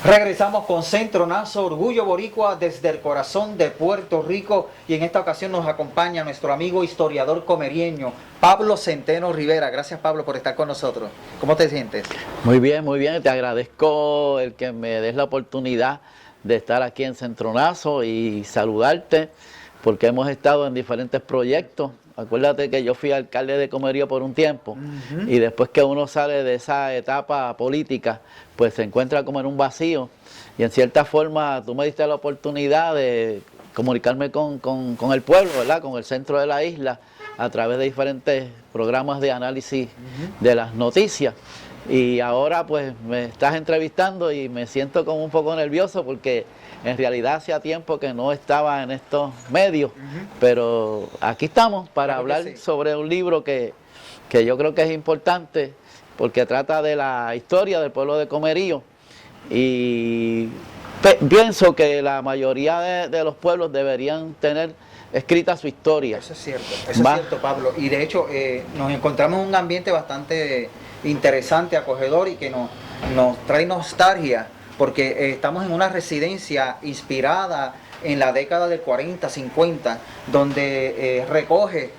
Regresamos con Centronazo, Orgullo Boricua desde el corazón de Puerto Rico, y en esta ocasión nos acompaña nuestro amigo historiador comerieño, Pablo Centeno Rivera. Gracias, Pablo, por estar con nosotros. ¿Cómo te sientes? Muy bien, te agradezco el que me des la oportunidad de estar aquí en Centronazo y saludarte, porque hemos estado en diferentes proyectos. Acuérdate que yo fui alcalde de Comerío por un tiempo, y después que uno sale de esa etapa política, pues se encuentra como en un vacío, y en cierta forma tú me diste la oportunidad de comunicarme con el pueblo, ¿verdad? Con el centro de la isla, a través de diferentes programas de análisis de las noticias. Y ahora pues me estás entrevistando y me siento como un poco nervioso, porque en realidad hacía tiempo que no estaba en estos medios, pero aquí estamos para hablar sobre un libro que yo creo que es importante, porque trata de la historia del pueblo de Comerío, y pienso que la mayoría de los pueblos deberían tener escrita su historia. Eso es cierto, Pablo. Y de hecho nos encontramos en un ambiente bastante interesante, acogedor, y que nos trae nostalgia, porque estamos en una residencia inspirada en la década del 40, 50, donde recoge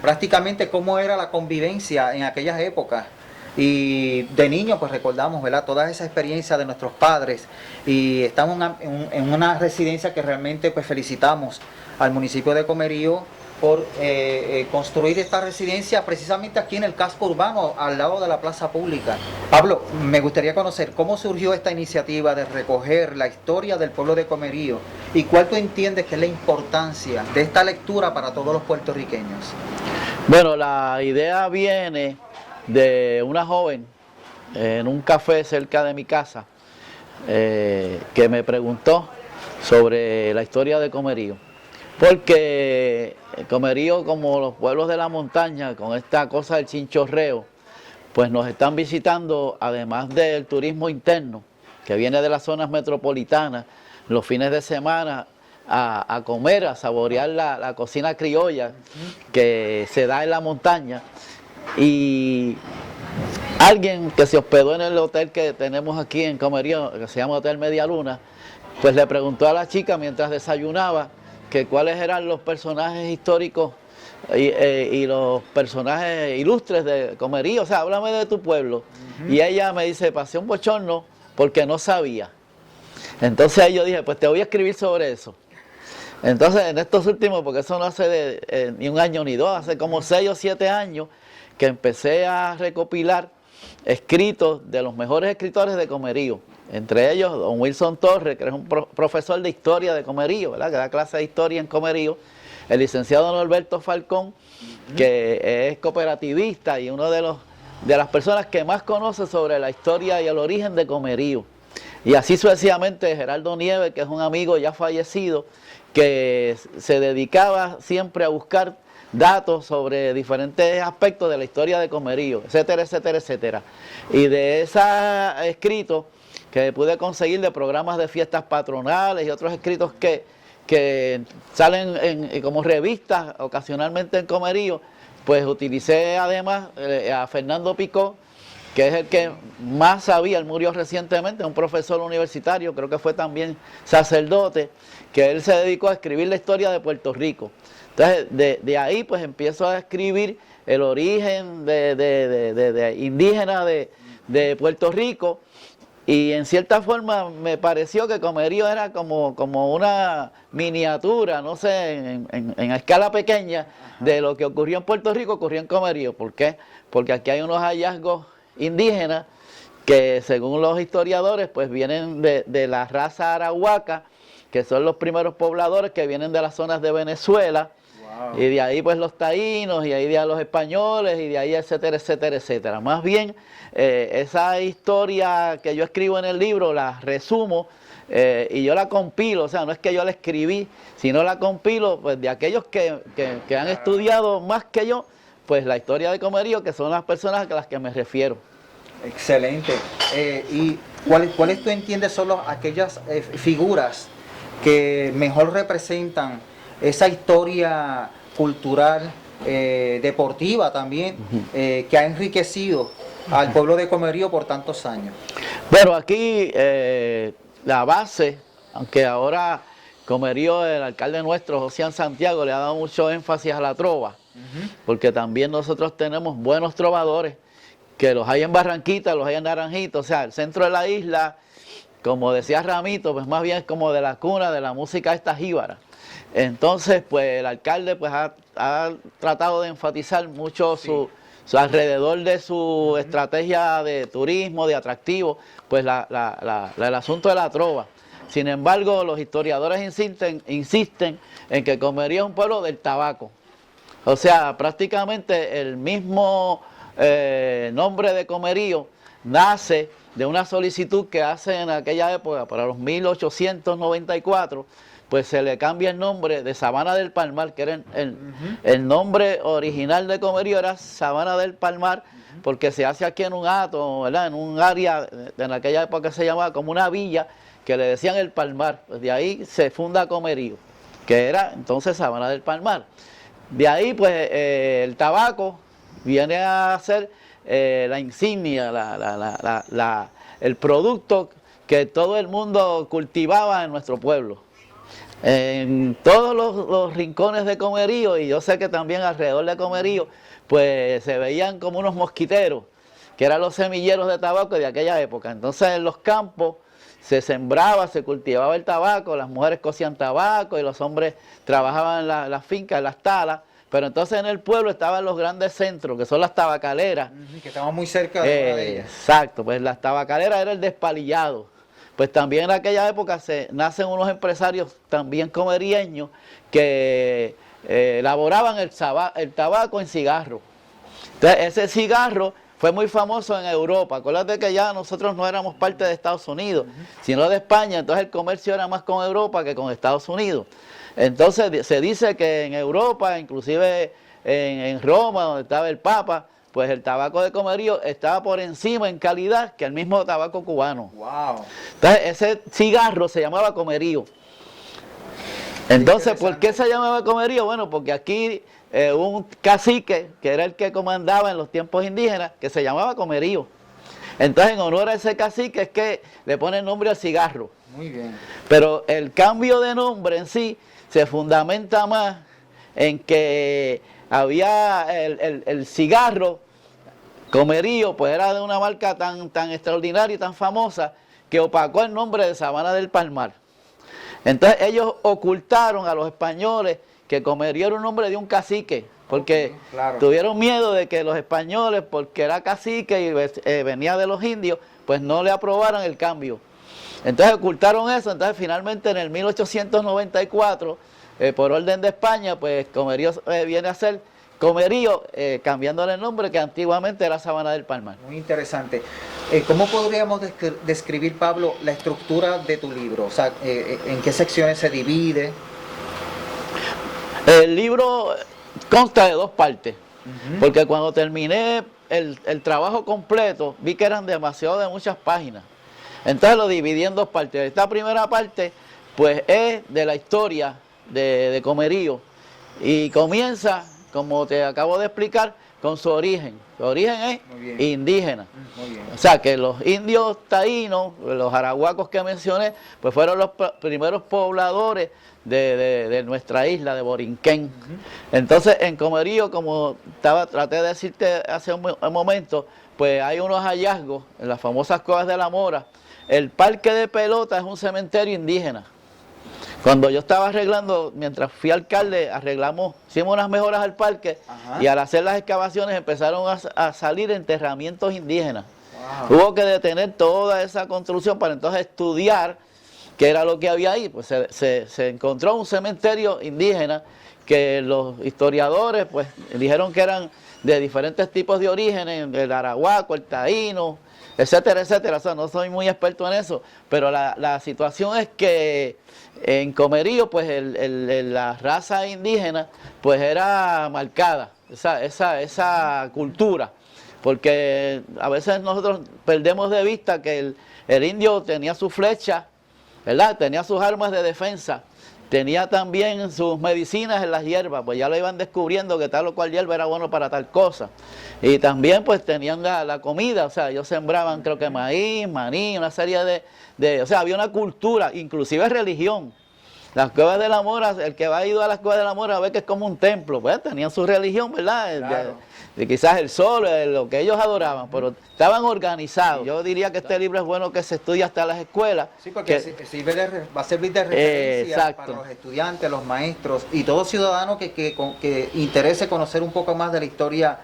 prácticamente cómo era la convivencia en aquellas épocas. Y de niño pues recordamos, ¿verdad?, toda esa experiencia de nuestros padres, y estamos en una residencia que realmente pues felicitamos al municipio de Comerío por construir esta residencia precisamente aquí en el casco urbano, al lado de la plaza pública. Pablo, me gustaría conocer cómo surgió esta iniciativa de recoger la historia del pueblo de Comerío, y cuál tú entiendes que es la importancia de esta lectura para todos los puertorriqueños. Bueno, la idea viene de una joven en un café cerca de mi casa, que me preguntó sobre la historia de Comerío, porque Comerío, como los pueblos de la montaña, con esta cosa del chinchorreo, pues nos están visitando, además del turismo interno que viene de las zonas metropolitanas, los fines de semana a comer, a saborear la cocina criolla que se da en la montaña. Y alguien que se hospedó en el hotel que tenemos aquí en Comerío, que se llama Hotel Media Luna, pues le preguntó a la chica mientras desayunaba que cuáles eran los personajes históricos y los personajes ilustres de Comerío. O sea, háblame de tu pueblo. Y ella me dice, pasé un bochorno porque no sabía. Entonces ahí yo dije, pues te voy a escribir sobre eso. Entonces en estos últimos, porque eso no hace ni un año ni dos, hace como 6 o 7 años que empecé a recopilar escritos de los mejores escritores de Comerío, entre ellos don Wilson Torres, que es un profesor de historia de Comerío, ¿verdad?, que da clase de historia en Comerío, el licenciado Norberto Falcón, que es cooperativista y uno de las personas que más conoce sobre la historia y el origen de Comerío. Y así sucesivamente Gerardo Nieves, que es un amigo ya fallecido, que se dedicaba siempre a buscar datos sobre diferentes aspectos de la historia de Comerío, etcétera, etcétera, etcétera. Y de esos escritos que pude conseguir de programas de fiestas patronales y otros escritos que salen como revistas ocasionalmente en Comerío, pues utilicé además a Fernando Picó, que es el que más sabía. Él murió recientemente, un profesor universitario, creo que fue también sacerdote, que él se dedicó a escribir la historia de Puerto Rico. Entonces, de ahí pues empiezo a escribir el origen de indígena de Puerto Rico, y en cierta forma me pareció que Comerío era como una miniatura, no sé, en escala pequeña, de lo que ocurrió en Puerto Rico, ocurrió en Comerío. ¿Por qué? Porque aquí hay unos hallazgos indígenas que, según los historiadores, pues vienen de la raza arahuaca, que son los primeros pobladores que vienen de las zonas de Venezuela. Wow. Y de ahí pues los taínos, y ahí de ahí los españoles, y de ahí etcétera, etcétera, etcétera. Más bien, esa historia que yo escribo en el libro la resumo, y yo la compilo. O sea, no es que yo la escribí, sino la compilo pues de aquellos que han estudiado más que yo pues la historia de Comerío, que son las personas a las que me refiero. Excelente. ¿Y cuáles tú entiendes son aquellas figuras que mejor representan esa historia cultural, deportiva también, que ha enriquecido al pueblo de Comerío por tantos años? Bueno, aquí la base, aunque ahora Comerío, el alcalde nuestro, José Santiago, le ha dado mucho énfasis a la trova, porque también nosotros tenemos buenos trovadores, que los hay en Barranquita, los hay en Naranjito, o sea, el centro de la isla, como decía Ramito, pues más bien es como de la cuna de la música esta jíbara. Entonces, pues el alcalde pues ha tratado de enfatizar mucho su alrededor de su estrategia de turismo, de atractivo, pues el asunto de la trova. Sin embargo, los historiadores insisten en que Comerío es un pueblo del tabaco. O sea, prácticamente el mismo nombre de Comerío nace de una solicitud que hace en aquella época, para los 1894, pues se le cambia el nombre de Sabana del Palmar, que era el nombre original de Comerío era Sabana del Palmar, porque se hace aquí en un hato, ¿verdad? En un área, en aquella época se llamaba como una villa, que le decían el Palmar. Pues de ahí se funda Comerío, que era entonces Sabana del Palmar. De ahí pues el tabaco viene a ser la insignia, el producto que todo el mundo cultivaba en nuestro pueblo. En todos los rincones de Comerío, y yo sé que también alrededor de Comerío, pues se veían como unos mosquiteros, que eran los semilleros de tabaco de aquella época. Entonces en los campos se sembraba, se cultivaba el tabaco, las mujeres cosían tabaco y los hombres trabajaban en las fincas, en las talas. Pero entonces en el pueblo estaban los grandes centros, que son las tabacaleras. Que estaban muy cerca de una de ellas. Exacto, pues las tabacaleras era el despalillado. Pues también en aquella época nacen unos empresarios también comerieños que elaboraban el tabaco en cigarro. Entonces ese cigarro fue muy famoso en Europa. Acuérdate que ya nosotros no éramos parte de Estados Unidos, sino de España. Entonces el comercio era más con Europa que con Estados Unidos. Entonces se dice que en Europa, inclusive en Roma, donde estaba el Papa, pues el tabaco de Comerío estaba por encima en calidad que el mismo tabaco cubano. Wow. Entonces ese cigarro se llamaba Comerío. Entonces, ¿por qué se llamaba Comerío? Bueno, porque aquí hubo un cacique, que era el que comandaba en los tiempos indígenas, que se llamaba Comerío. Entonces, en honor a ese cacique es que le pone el nombre al cigarro. Muy bien. Pero el cambio de nombre en sí se fundamenta más en que había el cigarro Comerío, pues era de una marca tan extraordinaria y tan famosa que opacó el nombre de Sabana del Palmar. Entonces ellos ocultaron a los españoles que Comerío era un nombre de un cacique, porque tuvieron miedo de que los españoles, porque era cacique y venía de los indios, pues no le aprobaran el cambio. Entonces ocultaron eso. Entonces finalmente en el 1894, por orden de España, pues Comerío viene a ser Comerío, cambiándole el nombre, que antiguamente era Sabana del Palmar. Muy interesante. ¿Cómo podríamos describir, Pablo, la estructura de tu libro? O sea, ¿en qué secciones se divide? El libro consta de dos partes, porque cuando terminé el trabajo completo, vi que eran demasiado de muchas páginas. Entonces lo dividí en dos partes. Esta primera parte, pues, es de la historia de Comerío, y comienza, como te acabo de explicar, con su origen. Su origen es indígena. Muy bien. O sea, que los indios taínos, los arahuacos que mencioné, pues fueron los primeros pobladores de nuestra isla, de Borinquén. Entonces, en Comerío, como traté de decirte hace un momento, pues hay unos hallazgos en las famosas Cuevas de la Mora. El Parque de Pelota es un cementerio indígena. Cuando yo estaba arreglando, mientras fui alcalde, hicimos unas mejoras al parque. Y al hacer las excavaciones empezaron a salir enterramientos indígenas. Wow. Hubo que detener toda esa construcción para entonces estudiar qué era lo que había ahí. Pues se encontró un cementerio indígena que los historiadores pues dijeron que eran de diferentes tipos de orígenes, el arahuaco, el taíno, etcétera, etcétera. O sea, no soy muy experto en eso, pero la situación es que en Comerío, pues la raza indígena pues era marcada, esa cultura, porque a veces nosotros perdemos de vista que el indio tenía su flecha, ¿verdad? Tenía sus armas de defensa, tenía también sus medicinas en las hierbas, pues ya lo iban descubriendo que tal o cual hierba era bueno para tal cosa. Y también pues tenían la comida, o sea, ellos sembraban creo que maíz, maní, una serie o sea, había una cultura, inclusive religión. Las cuevas de la Mora, el que ha ido a las cuevas de la Mora ve que es como un templo, pues tenían su religión, ¿verdad? Claro. De quizás el sol, lo que ellos adoraban, pero estaban organizados. Yo diría que este libro es bueno que se estudie hasta las escuelas. Sí, porque va a servir de referencia para los estudiantes, los maestros y todo ciudadano que interese conocer un poco más de la historia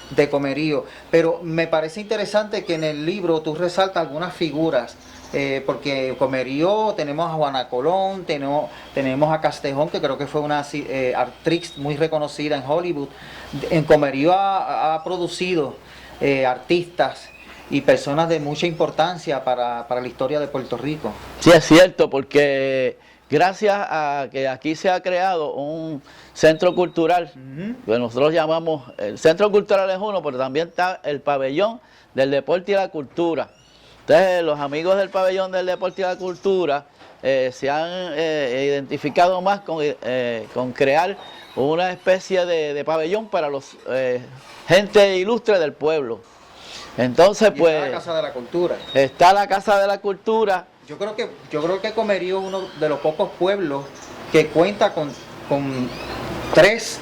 de Comerío. Pero me parece interesante que en el libro tú resaltas algunas figuras. Porque en Comerío tenemos a Juana Colón, tenemos a Castejón, que creo que fue una actriz muy reconocida en Hollywood. En Comerío ha producido artistas y personas de mucha importancia para la historia de Puerto Rico. Sí, es cierto, porque gracias a que aquí se ha creado un centro cultural, que nosotros llamamos, el centro cultural es uno, pero también está el pabellón del deporte y la cultura. Entonces, los amigos del pabellón del deporte y la cultura se han identificado más con crear una especie de pabellón para los gente ilustre del pueblo. Entonces, pues... Está la Casa de la Cultura. Está la Casa de la Cultura. Yo creo que Comerío es uno de los pocos pueblos que cuenta con tres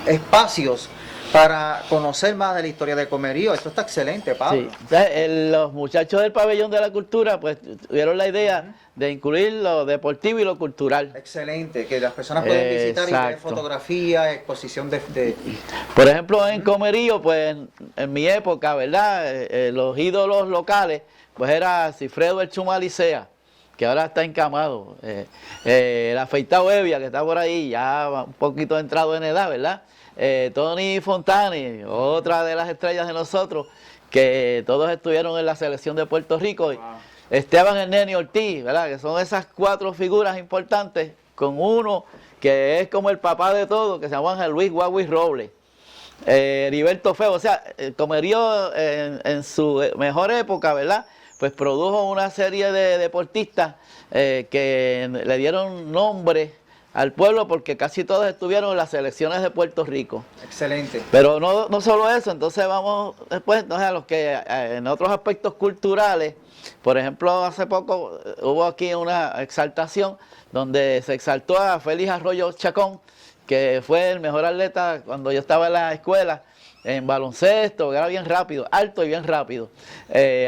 espacios para conocer más de la historia de Comerío. Esto está excelente, Pablo. Sí. Entonces, los muchachos del pabellón de la cultura pues tuvieron la idea de incluir lo deportivo y lo cultural. Excelente, que las personas pueden visitar y ver fotografías, exposición de... Por ejemplo, en Comerío, pues en mi época, ¿verdad? Los ídolos locales, pues era Cifredo el Chumalicea, que ahora está encamado. El afeitado Evia, que está por ahí, ya un poquito entrado en edad, ¿verdad? Tony Fontani, otra de las estrellas de nosotros, que todos estuvieron en la selección de Puerto Rico. Wow. Esteban el Nene Ortiz, ¿verdad? Que son esas cuatro figuras importantes, con uno que es como el papá de todo, que se llama Luis Guaguis Robles. Heriberto Feo, o sea, Comerío en su mejor época, ¿verdad? Pues produjo una serie de deportistas que le dieron nombre al pueblo porque casi todos estuvieron en las selecciones de Puerto Rico. Excelente. Pero no solo eso, entonces vamos después a los que en otros aspectos culturales, por ejemplo, hace poco hubo aquí una exaltación donde se exaltó a Félix Arroyo Chacón, que fue el mejor atleta cuando yo estaba en la escuela, en baloncesto, que era bien rápido, alto y bien rápido.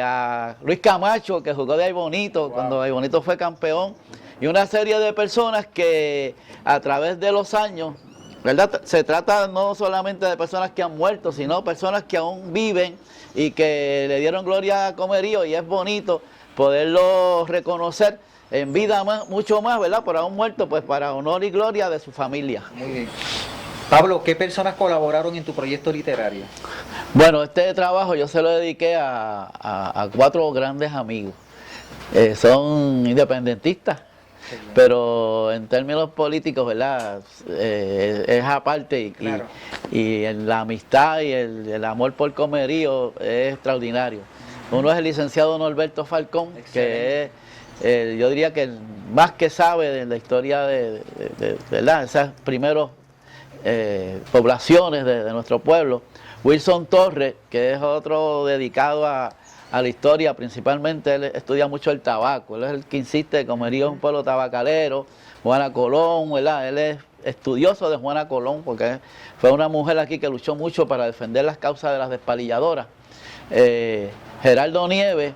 A Luis Camacho, que jugó de Ay Bonito, cuando Ay Bonito fue campeón. Y una serie de personas que a través de los años, ¿verdad? Se trata no solamente de personas que han muerto, sino personas que aún viven y que le dieron gloria a Comerío, y es bonito poderlo reconocer en vida mucho más, ¿verdad? Por aún muerto, pues para honor y gloria de su familia. Muy bien. Pablo, ¿qué personas colaboraron en tu proyecto literario? Bueno, este trabajo yo se lo dediqué a cuatro grandes amigos. Son independentistas, pero en términos políticos, ¿verdad? Es aparte y, claro. y la amistad y el amor por Comerío es extraordinario. Uno es el licenciado Norberto Falcón, excelente, que es, yo diría que el más que sabe de la historia de ¿verdad? Esos primeros poblaciones de nuestro pueblo. Wilson Torres, que es otro dedicado a la historia, principalmente él estudia mucho el tabaco, él es el que insiste, Comerío es un pueblo tabacalero. Juana Colón, ¿verdad? Él es estudioso de Juana Colón, porque fue una mujer aquí que luchó mucho para defender las causas de las despalilladoras. Gerardo Nieves,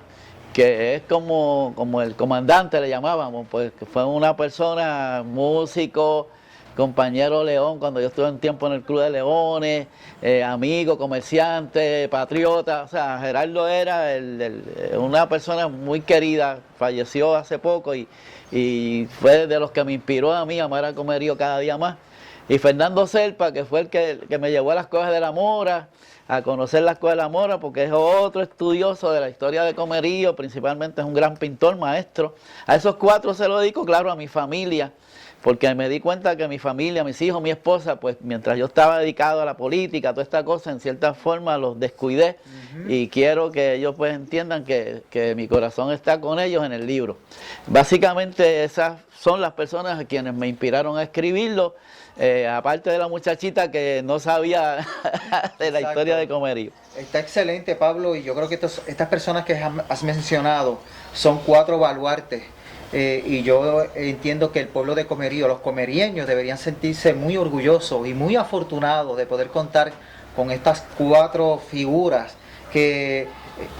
que es como el comandante, le llamábamos, pues que fue una persona, músico, compañero León, cuando yo estuve un tiempo en el Club de Leones, amigo, comerciante, patriota. O sea, Gerardo era una persona muy querida, falleció hace poco y fue de los que me inspiró a mí a amar a Comerío cada día más. Y Fernando Serpa, que fue el que me llevó a las Cuevas de la Mora, a conocer las Cuevas de la Mora, porque es otro estudioso de la historia de Comerío, principalmente es un gran pintor, maestro. A esos cuatro se lo dedico, claro, a mi familia, porque me di cuenta que mi familia, mis hijos, mi esposa, pues mientras yo estaba dedicado a la política, a toda esta cosa, en cierta forma los descuidé. Y quiero que ellos pues entiendan que mi corazón está con ellos en el libro. Básicamente esas son las personas a quienes me inspiraron a escribirlo, aparte de la muchachita que no sabía de la historia de Comerío. Está excelente, Pablo, y yo creo que estas personas que has mencionado son 4 baluartes. Y yo entiendo que el pueblo de Comerío, los comerieños, deberían sentirse muy orgullosos y muy afortunados de poder contar con estas 4 figuras que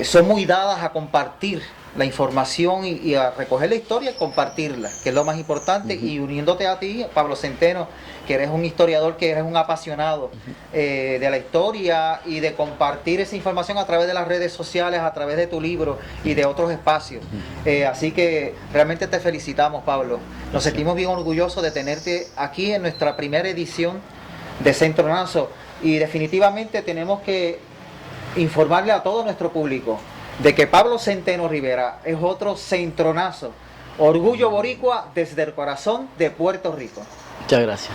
son muy dadas a compartir la información y a recoger la historia y compartirla, que es lo más importante. Y uniéndote a ti, Pablo Centeno, que eres un historiador, que eres un apasionado de la historia y de compartir esa información a través de las redes sociales, a través de tu libro y de otros espacios. Así que realmente te felicitamos, Pablo. Nos sentimos bien orgullosos de tenerte aquí en nuestra primera edición de Centronazo, y definitivamente tenemos que informarle a todo nuestro público de que Pablo Centeno Rivera es otro centronazo, orgullo boricua desde el corazón de Puerto Rico. Muchas gracias.